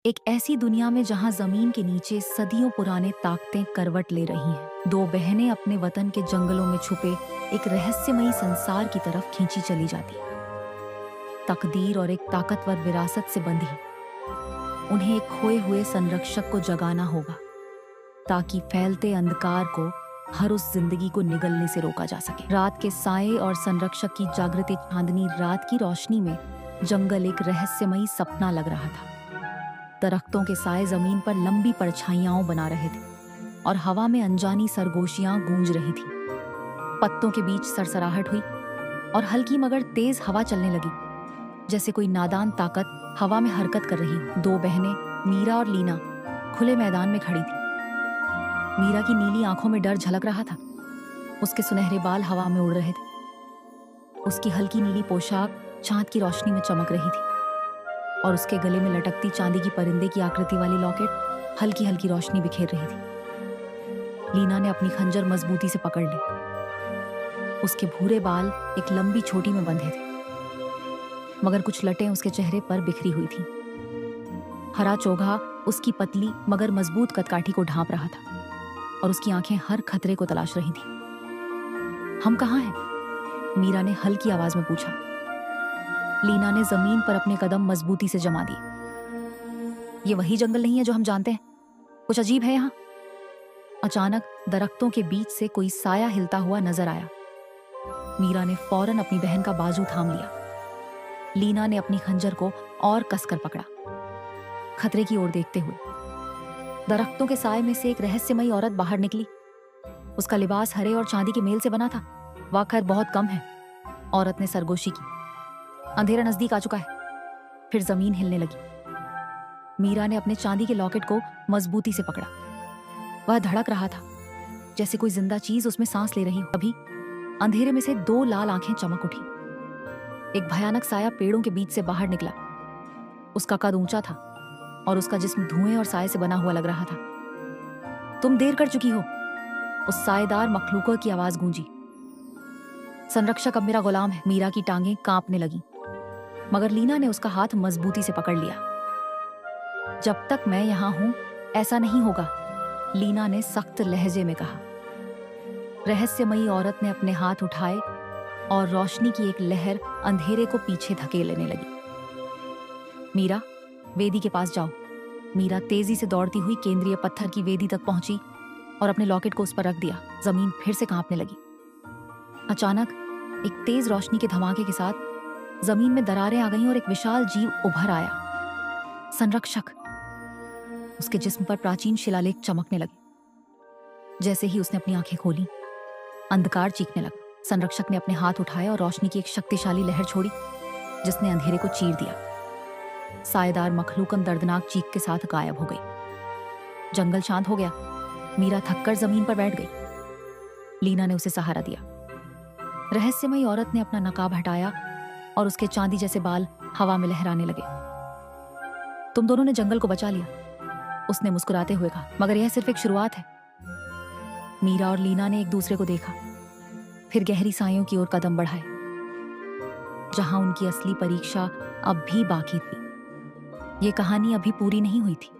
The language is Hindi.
एक ऐसी दुनिया में जहां जमीन के नीचे सदियों पुराने ताकतें करवट ले रही हैं। दो बहनें अपने वतन के जंगलों में छुपे एक रहस्यमयी संसार की तरफ खींची चली जाती हैं। तकदीर और एक ताकतवर विरासत से बंधी उन्हें एक खोए हुए संरक्षक को जगाना होगा, ताकि फैलते अंधकार को हर उस जिंदगी को निगलने से रोका जा सके। रात के साये और संरक्षक की जागृति चांदनी रात की रोशनी में जंगल एक रहस्यमयी सपना लग रहा था। दरख्तों के साए जमीन पर लंबी परछाइयां बना रहे थे और हवा में अनजानी सरगोशियां गूंज रही थी। पत्तों के बीच सरसराहट हुई और हल्की मगर तेज हवा चलने लगी, जैसे कोई नादान ताकत हवा में हरकत कर रही हो। दो बहनें मीरा और लीना खुले मैदान में खड़ी थी। मीरा की नीली आंखों में डर झलक रहा था। उसके सुनहरे बाल हवा में उड़ रहे थे। उसकी हल्की नीली पोशाक चांद की रोशनी में चमक रही थी और उसके गले में लटकती चांदी की परिंदे की आकृति वाली लॉकेट हल्की हल्की रोशनी बिखेर रही थी। लीना ने अपनी खंजर मजबूती से पकड़ ली। उसके भूरे बाल एक लंबी छोटी में बंधे थे, मगर कुछ लटें उसके चेहरे पर बिखरी हुई थी। हरा चोगा उसकी पतली मगर मजबूत कदकाठी को ढांप रहा था और उसकी आंखें हर खतरे को तलाश रही थी। हम कहाँ हैं? मीरा ने हल्की आवाज में पूछा। लीना ने जमीन पर अपने कदम मजबूती से जमा दिए। ये वही जंगल नहीं है जो हम जानते हैं, कुछ अजीब है यहाँ। अचानक दरख्तों के बीच से कोई साया हिलता हुआ नजर आया। मीरा ने फौरन अपनी बहन का बाजू थाम लिया। लीना ने अपनी खंजर को और कसकर पकड़ा, खतरे की ओर देखते हुए। दरख्तों के साए में से एक रहस्यमयी औरत बाहर निकली। उसका लिबास हरे और चांदी के मेल से बना था। वह खैर बहुत कम है, औरत ने सरगोशी की। अंधेरा नजदीक आ चुका है। फिर जमीन हिलने लगी। मीरा ने अपने चांदी के लॉकेट को मजबूती से पकड़ा। वह धड़क रहा था, जैसे कोई जिंदा चीज उसमें सांस ले रही हो। अभी अंधेरे में से दो लाल आंखें चमक उठी। एक भयानक साया पेड़ों के बीच से बाहर निकला। उसका कद ऊंचा था और उसका जिस्म धुएं और साए से बना हुआ लग रहा था। तुम देर कर चुकी हो, उस साएदार मखलूक की आवाज गूंजी। संरक्षक अब मेरा गुलाम है। मीरा की टांगें कांपने लगी, मगर लीना ने उसका हाथ मजबूती से पकड़ लिया। जब तक मैं यहां हूं ऐसा नहीं होगा, लीना ने सख्त लहजे में कहा। रहस्यमयी औरत ने अपने हाथ उठाए और रोशनी की एक लहर अंधेरे को पीछे धकेलने लगी। मीरा, वेदी के पास जाओ। मीरा तेजी से दौड़ती हुई केंद्रीय पत्थर की वेदी तक पहुंची और अपने लॉकेट को उस पर रख दिया। जमीन फिर से कांपने लगी। अचानक एक तेज रोशनी के धमाके के साथ जमीन में दरारें आ गईं और एक विशाल जीव उभर आया। संरक्षक। उसके जिस्म पर प्राचीन शिलालेख चमकने लगे। जैसे ही उसने अपनी आंखें खोली, अंधकार चीखने लगा। संरक्षक ने अपने हाथ उठाए और रोशनी की एक शक्तिशाली लहर छोड़ी, जिसने अंधेरे को चीर दिया। साएदार मखलूकन दर्दनाक चीख के साथ गायब हो गई। जंगल शांत हो गया। मीरा थककर जमीन पर बैठ गई। लीना ने उसे सहारा दिया। रहस्यमयी औरत ने अपना नकाब हटाया और उसके चांदी जैसे बाल हवा में लहराने लगे। तुम दोनों ने जंगल को बचा लिया, उसने मुस्कुराते हुए कहा, मगर यह सिर्फ एक शुरुआत है। मीरा और लीना ने एक दूसरे को देखा, फिर गहरी सायों की ओर कदम बढ़ाए, जहां उनकी असली परीक्षा अब भी बाकी थी। ये कहानी अभी पूरी नहीं हुई थी।